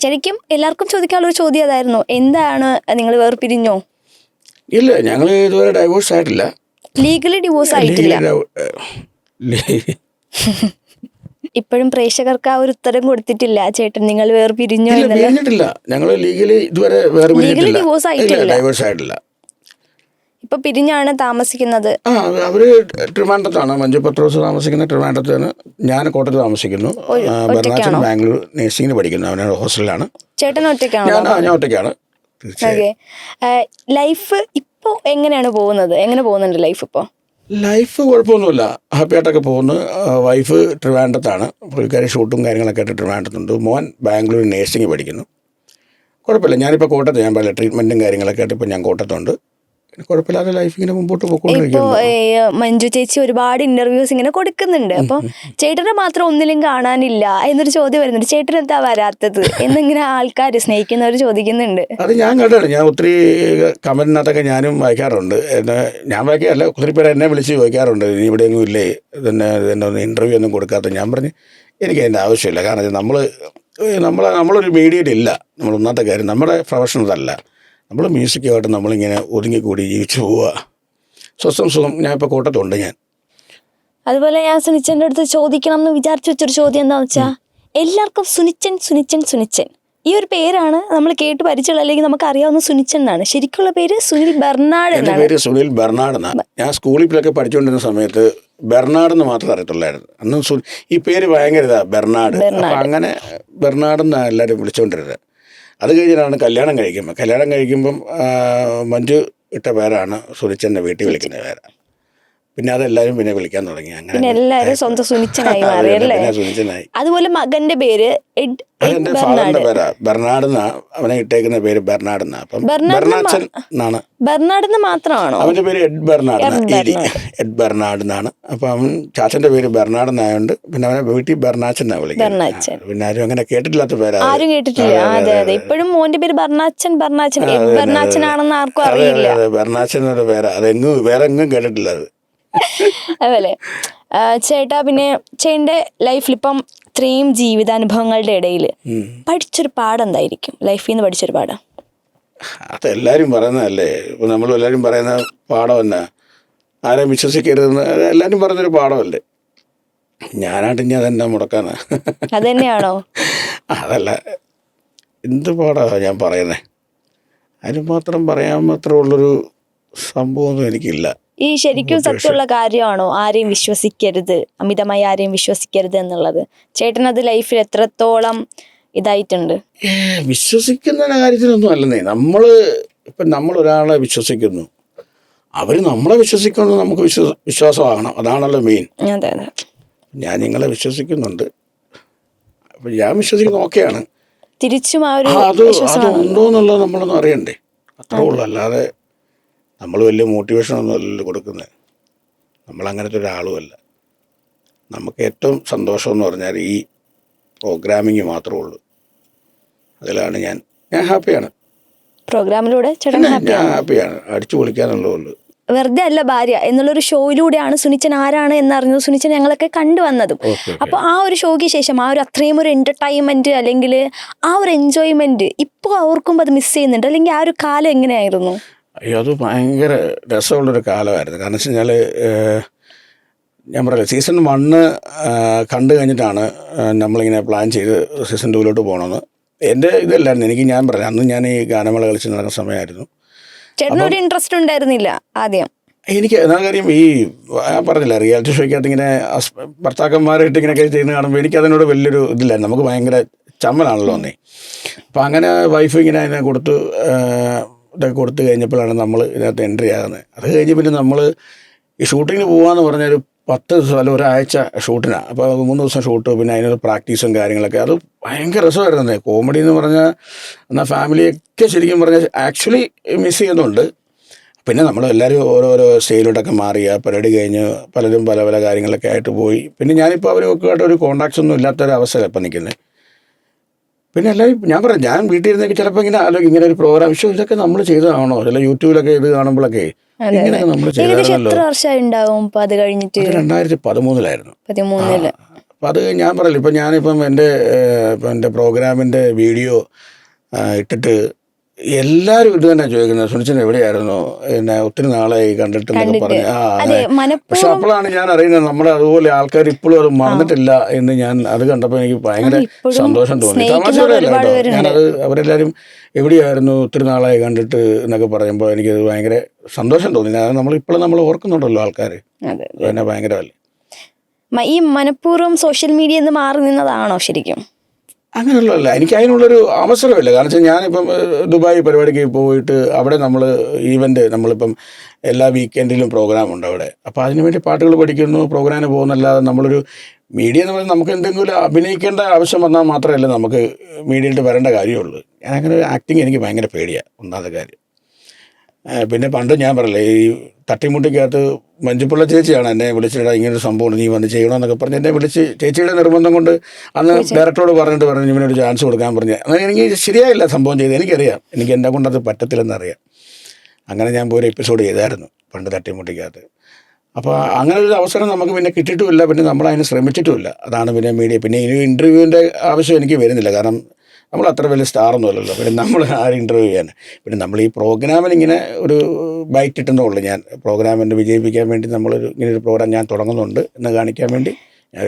ശരിക്കും എല്ലാവർക്കും ചോദിക്കാനുള്ളൊരു ചോദ്യം അതായിരുന്നു, എന്താണ് നിങ്ങൾ വേർപിരിഞ്ഞോ? ഇല്ല, ഞങ്ങൾ ഇതുവരെ ഡൈവോഴ്സ് ആയിട്ടില്ല. ലീഗലി ഡിവോഴ്സ് ആയിട്ടില്ല. ഇപ്പോഴും പ്രേക്ഷകർക്ക് ആ ഒരു ഉത്തരം കൊടുത്തിട്ടില്ല, ചേട്ടൻ നിങ്ങൾ വേർപിരിഞ്ഞോ എന്നുള്ളത്. പിരിഞ്ഞിട്ടില്ല, ഞങ്ങൾ ലീഗലി ഇതുവരെ ഡിവോഴ്സ് ആയിട്ടില്ല, ഡൈവോഴ്സ് ആയിട്ടില്ല. ഇപ്പൊ പിരിഞ്ഞാണ് താമസിക്കുന്നത്. അവര് ട്രിവാൻഡ്രത്താണ്, മഞ്ജു പത്രോസ് താമസിക്കുന്ന ട്രിവാൻഡ്രത്താണ്, ഞാൻ കോട്ടയത്ത് താമസിക്കുന്നു. ബർണാച്ചൻ ബാംഗ്ലൂർ നേഴ്സിംഗിന് പഠിക്കുന്നു, അവനോട് ഹോസ്റ്റലിലാണ്. ചേട്ടൻ ഒറ്റയ്ക്കാണോ? ഞാൻ ഒറ്റയ്ക്കാണ്. ലൈഫ് ഇപ്പൊ എങ്ങനെയാണ് പോകുന്നത്? എങ്ങനെ പോകുന്നുണ്ട് ലൈഫ് ഇപ്പോൾ? ലൈഫ് കുഴപ്പമൊന്നുമില്ല, ഹാപ്പി ആയിട്ടൊക്കെ പോകുന്നു. വൈഫ് ട്രിവാൻഡ്രത്താണ്, പുള്ളിക്കാരി ഷൂട്ടും കാര്യങ്ങളൊക്കെ ആയിട്ട് ട്രിവാൻഡ്രത്തുണ്ട്. മോൻ ബാംഗ്ലൂർ നേഴ്സിംഗ് പഠിക്കുന്നു. കുഴപ്പമില്ല. ഞാനിപ്പോൾ കോട്ടയത്ത്, ഞാൻ പറയാം, ട്രീറ്റ്മെൻറ്റും കാര്യങ്ങളൊക്കെ ആയിട്ട് ഇപ്പോൾ ഞാൻ കോട്ടയത്തുണ്ട്. കുഴപ്പമില്ലാതെ ലൈഫ് ഇങ്ങനെ മുമ്പോട്ട് പോയിക്കൊണ്ടിരിക്കുന്നു. ഇപ്പോൾ മഞ്ജു ചേച്ചി ഒരുപാട് ഇന്റർവ്യൂസ് ഇങ്ങനെ കൊടുക്കുന്നുണ്ട്. അപ്പോൾ ചേട്ടനെ മാത്രം ഒന്നിലും കാണാനില്ല എന്നൊരു ചോദ്യം വരുന്നുണ്ട്. ചേട്ടൻ എന്താ വരാത്തത് എന്നിങ്ങനെ ആൾക്കാർ സ്നേഹിക്കുന്നവർ ചോദിക്കുന്നുണ്ട്. അത് ഞാൻ കണ്ടാണ്, ഞാൻ ഒത്തിരി കമൻറ്റിനകത്തൊക്കെ ഞാനും വായിക്കാറുണ്ട്. ഞാൻ വായിക്കാറില്ല, ഒത്തിരി പേര് എന്നെ വിളിച്ച് ചോദിക്കാറുണ്ട്, നീ ഇവിടെയൊന്നും ഇല്ലേ, ഇതെന്നെ ഒന്നും ഇൻ്റർവ്യൂ ഒന്നും കൊടുക്കാത്ത. ഞാൻ പറഞ്ഞ് എനിക്ക് അതിൻ്റെ ആവശ്യമില്ല. കാരണം നമ്മളൊരു മീഡിയയിലില്ല. നമ്മൾ ഒന്നാമത്തെ കാര്യം നമ്മുടെ പ്രൊഫഷൻ അതല്ല. നമ്മൾ മ്യൂസിക്കുമായിട്ട് നമ്മളിങ്ങനെ ഒതുങ്ങിക്കൂടി ജീവിച്ചു പോവുക, സ്വസ്ഥം സുഖം. ഞാൻ ഇപ്പോൾ കോട്ടയത്തുണ്ട്. ഞാൻ അതുപോലെ ഞാൻ സുനിച്ചൻ്റെ അടുത്ത് ചോദിക്കണം എന്ന് വിചാരിച്ചു വെച്ചൊരു ചോദ്യം എന്താണെന്ന് വെച്ചാൽ, എല്ലാവർക്കും സുനിച്ചൻ ഈ ഒരു പേരാണ് നമ്മൾ കേട്ട് പരിചയമുള്ള, അല്ലെങ്കിൽ നമുക്ക് അറിയാവുന്ന സുനിച്ചൻ എന്നാണ്. ശരിക്കുള്ള പേര് സുനിൽ ബെർണാഡ് എന്നാണ്. എൻ്റെ പേര് സുനിൽ ബെർണാഡ് എന്നാണ്. ഞാൻ സ്കൂളിലൊക്കെ പഠിച്ചുകൊണ്ടിരുന്ന സമയത്ത് ബെർണാഡ് എന്ന് മാത്രമേ അറിയത്തുള്ളായിരുന്നു. അന്ന് ഈ പേര് ഭയങ്കര ബെർണാഡ്. അപ്പം അങ്ങനെ ബെർണാഡ് എന്നാണ് എല്ലാവരും വിളിച്ചുകൊണ്ടിരുന്നത്. അത് കഴിഞ്ഞിട്ടാണ് കല്യാണം കഴിക്കുമ്പം മഞ്ജു ഇട്ട പേരാണ് സുനിച്ചൻ്റെ വീട്ടിൽ വിളിക്കുന്ന പേരാണ്. പിന്നെ അതെല്ലാവരും പിന്നെ വിളിക്കാൻ തുടങ്ങി. അങ്ങനെ എല്ലാവരും സ്വന്തം സുനിച്ചനായി മാറിയല്ലേ. സുനിച്ചനായി. അതുപോലെ മകന്റെ പേര് അതെന്റെ ഫാദറിന്റെ പേരാ, ബെർണാഡ് എന്നാ അവനെ ഇട്ടേക്കുന്ന പേര്, ബെർണാഡ് എന്നാ. അപ്പം ബെർണാച്ചൻ എന്നാണ്. ബെർണാഡ് എന്ന് മാത്രമാണോ? അവന്റെ പേര് എഡ് ബെർണാഡ് എന്നാണ്. അപ്പം അവൻ ചാച്ചന്റെ പേര് ബെർണാഡ് എന്നായതുകൊണ്ട് പിന്നെ അവനെ വീട്ടിൽ ബെർണാച്ചൻ എന്നാ വിളിക്കുന്നത്. പിന്നെ ആരും അങ്ങനെ കേട്ടിട്ടില്ലാത്ത പേരാ. ആരും കേട്ടിട്ടില്ല. അതെ അതെ, ഇപ്പോഴും മോന്റെ പേര് ബെർണാച്ചൻ ആണെന്ന് ആർക്കും അറിയില്ല. ബെർണാച്ചൻ എന്നൊരു പേരാ, അതെങ്ങും വേറെ എങ്ങും കേട്ടിട്ടില്ല അത്. അതുപോലെ ചേട്ടാ, പിന്നെ ചേട്ടൻ്റെ ലൈഫിൽ ഇപ്പം ഇത്രയും ജീവിതാനുഭവങ്ങളുടെ ഇടയിൽ പഠിച്ചൊരു പാഠം എന്തായിരിക്കും? ലൈഫിൽ നിന്ന് പഠിച്ചൊരു പാഠം? അതെല്ലാവരും പറയുന്നതല്ലേ, ഇപ്പം നമ്മളെല്ലാവരും പറയുന്ന പാഠം തന്നെ, ആരെയും വിശ്വസിക്കരുതെന്ന് എല്ലാവരും പറയുന്നൊരു പാഠമല്ലേ. ഞാനായിട്ട് ഇനി അതെന്നാ മുടക്കാനാ? അതന്നെയാണോ? അതല്ല, എന്ത് പാഠമാണ് ഞാൻ പറയുന്നത്? അതിന് മാത്രം പറയാൻ മാത്രമുള്ളൊരു സംഭവമൊന്നും എനിക്കില്ല. ഈ ശരിക്കും സത്യമുള്ള കാര്യമാണോ ആരെയും വിശ്വസിക്കരുത്, അമിതമായി ആരെയും വിശ്വസിക്കരുത് എന്നുള്ളത്? ചേട്ടനത് ലൈഫിൽ എത്രത്തോളം ഇതായിട്ടുണ്ട്? വിശ്വസിക്കുന്ന കാര്യത്തിനൊന്നും അല്ലെന്നേ. നമ്മൾ ഒരാളെ വിശ്വസിക്കുന്നു, അവർ നമ്മളെ വിശ്വസിക്കുന്നു, നമുക്ക് വിശ്വാസമാകണം. അതാണല്ലോ മെയിൻ. അതെ അതെ. ഞാൻ നിങ്ങളെ വിശ്വസിക്കുന്നുണ്ട്, അപ്പം ഞാൻ വിശ്വസിക്കുന്ന ഓക്കെയാണ്. തിരിച്ചും അത് ഉണ്ടോ എന്നുള്ളത് നമ്മളൊന്നും അറിയണ്ടേ, അത്രേ ഉള്ളൂ. അല്ലാതെ നമ്മൾ വലിയ മോട്ടിവേഷനൊന്നും അല്ലല്ലോ കൊടുക്കുന്നത്. നമ്മളങ്ങനത്തെ ഒരാളുമല്ല. നമുക്ക് ഏറ്റവും സന്തോഷം എന്ന് പറഞ്ഞാൽ ഈ പ്രോഗ്രാമിങ് മാത്രമേ ഉള്ളൂ. അതിലാണ് ഞാൻ ഹാപ്പിയാണ്. പ്രോഗ്രാമിലൂടെ ഞാൻ ഹാപ്പിയാണ്, അടിച്ചു പൊളിക്കാനുള്ളൂ. വെറുതെ അല്ല ഭാര്യ എന്നുള്ളൊരു ഷോയിലൂടെയാണ് സുനിച്ചൻ ആരാണ് എന്നറിഞ്ഞത്, സുനിച്ചൻ ഞങ്ങളൊക്കെ കണ്ടുവന്നതും. അപ്പോൾ ആ ഒരു ഷോയ്ക്ക് ശേഷം ആ ഒരു അത്രയും ഒരു എൻ്റർടൈൻമെൻറ്റ് അല്ലെങ്കിൽ ആ ഒരു എൻജോയ്മെൻറ്റ് ഇപ്പോൾ ഓർക്കുമ്പോൾ അത് മിസ് ചെയ്യുന്നുണ്ട്, അല്ലെങ്കിൽ ആ ഒരു കാലം എങ്ങനെയായിരുന്നു? അയ്യോ, അത് ഭയങ്കര രസമുള്ളൊരു കാലമായിരുന്നു. കാരണം വെച്ച് കഴിഞ്ഞാൽ ഞാൻ പറയാം, സീസൺ 1 കണ്ടു കഴിഞ്ഞിട്ടാണ് നമ്മളിങ്ങനെ പ്ലാൻ ചെയ്ത് സീസൺ 2 പോകണമെന്ന്. എൻ്റെ ഇതല്ലായിരുന്നു, ഞാൻ പറയാം, അന്ന് ഞാൻ ഈ ഗാനമേള കളിച്ച് നടക്കുന്ന സമയമായിരുന്നു. ചേട്ടനൊരു ഇൻട്രസ്റ്റ് ഉണ്ടായിരുന്നില്ല ആദ്യം? എനിക്ക് എന്നാ കാര്യം, ഈ ഞാൻ പറഞ്ഞില്ല, റിയാലിറ്റി ഷോയ്ക്കകത്ത് ഇങ്ങനെ ഭർത്താക്കന്മാരായിട്ട് ഇങ്ങനെയൊക്കെ ചെയ്യുന്ന കാണുമ്പോൾ എനിക്ക് അതിനോട് വലിയൊരു ഇതില്ലായിരുന്നു. നമുക്ക് ഭയങ്കര ചമ്മലാണല്ലോ അന്നേ. അപ്പം അങ്ങനെ വൈഫ് ഇങ്ങനെ അതിനെ ഇതൊക്കെ കൊടുത്തു കഴിഞ്ഞപ്പോഴാണ് നമ്മൾ ഇതിനകത്ത് എൻട്രി ആകുന്നത്. അത് കഴിഞ്ഞ് പിന്നെ നമ്മൾ ഈ ഷൂട്ടിങ്ങിന് പോകാമെന്ന് പറഞ്ഞാൽ 10 ദിവസം അല്ല ഒരാഴ്ച ഷൂട്ടിനാണ്. അപ്പോൾ 3 ദിവസം ഷൂട്ട്, പിന്നെ അതിനൊരു പ്രാക്ടീസും കാര്യങ്ങളൊക്കെ. അത് ഭയങ്കര രസമായിരുന്നു. കോമഡി എന്ന് പറഞ്ഞാൽ എന്നാൽ ഫാമിലിയൊക്കെ ശരിക്കും പറഞ്ഞാൽ ആക്ച്വലി മിസ് ചെയ്യുന്നുണ്ട്. പിന്നെ നമ്മളെല്ലാവരും ഓരോരോ സ്റ്റൈലോട്ടൊക്കെ മാറിയ പരിപാടി കഴിഞ്ഞ് പലരും പല പല കാര്യങ്ങളൊക്കെ ആയിട്ട് പോയി. പിന്നെ ഞാനിപ്പോൾ അവരൊക്കെ ആയിട്ട് ഒരു കോൺടാക്ട്സ് ഒന്നും ഇല്ലാത്തൊരവസ്ഥയാണ് ഇപ്പം നിൽക്കുന്നത്. പിന്നെ എല്ലാവരും ഞാൻ പറയാം, ഞാൻ വീട്ടിൽ ഇരുന്നേക്ക് ചിലപ്പോൾ ഇങ്ങനെ ആലോചിക്കും, ഇങ്ങനെ ഒരു പ്രോഗ്രാം ഇതൊക്കെ നമ്മൾ ചെയ്തതാണോ, ചില യൂട്യൂബിലൊക്കെ ഇത് കാണുമ്പോഴൊക്കെ ഇങ്ങനെയൊക്കെ നമ്മൾ ചെയ്താണല്ലോ. 2013 2013 അപ്പോൾ അത് ഞാൻ പറയില്ല, ഇപ്പം ഞാനിപ്പം എൻ്റെ പ്രോഗ്രാമിൻ്റെ വീഡിയോ ഇട്ടിട്ട് എല്ലാവരും ഇത് തന്നെ ചോദിക്കുന്നത്, സുനിച്ചൻ എവിടെയായിരുന്നു, എന്നെ ഒത്തിരി നാളായി കണ്ടിട്ടെന്നൊക്കെ പറഞ്ഞ്. അതെ, പക്ഷെ അപ്പോഴാണ് ഞാൻ അറിയുന്നത് നമ്മുടെ അതുപോലെ ആൾക്കാർ ഇപ്പോഴും അത് മറന്നിട്ടില്ല എന്ന്. ഞാൻ അത് കണ്ടപ്പോൾ എനിക്ക് ഭയങ്കര സന്തോഷം തോന്നി. തമാശയല്ല കേട്ടോ, ഞാനത് അവരെല്ലാവരും എവിടെയായിരുന്നു ഒത്തിരി നാളായി കണ്ടിട്ട് എന്നൊക്കെ പറയുമ്പോൾ എനിക്കത് ഭയങ്കര സന്തോഷം തോന്നി. അത് നമ്മളിപ്പോഴും നമ്മൾ ഓർക്കുന്നുണ്ടല്ലോ ആൾക്കാർ, തന്നെ ഭയങ്കരമല്ലേ. ഈ മനഃപൂർവ്വം സോഷ്യൽ മീഡിയ നിന്ന് മാറി നിന്നതാണോ ശരിക്കും? അങ്ങനെയുള്ളതല്ല, എനിക്ക് അതിനുള്ളൊരു അവസരമില്ല. കാരണം വെച്ചാൽ ഞാനിപ്പം ദുബായ് പരിപാടിക്ക് പോയിട്ട് അവിടെ നമ്മൾ ഈവൻ്റ്, നമ്മളിപ്പം എല്ലാ വീക്കെൻഡിലും പ്രോഗ്രാമുണ്ട് അവിടെ. അപ്പോൾ അതിനുവേണ്ടി പാട്ടുകൾ പഠിക്കുന്നു, പ്രോഗ്രാമിന് പോകുന്നല്ലാതെ നമ്മളൊരു മീഡിയ എന്ന് പറയുന്നത് നമുക്ക് എന്തെങ്കിലും അഭിനയിക്കേണ്ട ആവശ്യം വന്നാൽ മാത്രമല്ല നമുക്ക് മീഡിയയിൽ വരേണ്ട കാര്യമുള്ളൂ. ഞാനങ്ങനെ ആക്ടിങ് എനിക്ക് ഭയങ്കര പേടിയാണ്, ഒന്നാമത്തെ കാര്യം. പിന്നെ പണ്ട് ഞാൻ പറയില്ലേ, ഈ തട്ടിമുട്ടിക്കകത്ത് മഞ്ജുപിള്ള ചേച്ചിയാണ് എന്നെ വിളിച്ചിട്ട് ഇങ്ങനൊരു സംഭവം നീ വന്ന് ചെയ്യണമെന്നൊക്കെ പറഞ്ഞ് എന്നെ വിളിച്ച്, ചേച്ചിയുടെ നിർബന്ധം കൊണ്ട് അന്ന് ഡയറക്ടറോട് പറഞ്ഞു ഇവനൊരു ചാൻസ് കൊടുക്കാൻ പറഞ്ഞ്. അങ്ങനെ എനിക്ക് ശരിയായില്ല സംഭവം ചെയ്ത്, എനിക്കറിയാം എനിക്ക് എന്നെ കൊണ്ടത് പറ്റത്തില്ലെന്നറിയാം. അങ്ങനെ ഞാൻ പോയൊരു എപ്പിസോഡ് ചെയ്തായിരുന്നു പണ്ട് തട്ടിമുട്ടിക്കകത്ത്. അപ്പോൾ അങ്ങനെ ഒരു അവസരം നമുക്ക് പിന്നെ കിട്ടിയിട്ടുമില്ല, പിന്നെ നമ്മളതിന് ശ്രമിച്ചിട്ടുമില്ല. അതാണ് പിന്നെ മീഡിയ. പിന്നെ ഇനി ഇൻ്റർവ്യൂവിൻ്റെ ആവശ്യം എനിക്ക് വരുന്നില്ല, കാരണം നമ്മൾ അത്ര വലിയ സ്റ്റാറൊന്നും അല്ലല്ലോ. പിന്നെ നമ്മൾ ആരും ഇൻ്റർവ്യൂ ചെയ്യാൻ. പിന്നെ നമ്മൾ ഈ പ്രോഗ്രാമിൽ ഇങ്ങനെ ഒരു ബൈറ്റ് ഇട്ടെന്നേ ഉള്ളൂ. ഞാൻ പ്രോഗ്രാമിൻ്റെ വിജയിപ്പിക്കാൻ വേണ്ടി ഇങ്ങനൊരു പ്രോഗ്രാം ഞാൻ തുടങ്ങുന്നുണ്ട് എന്ന് കാണിക്കാൻ വേണ്ടി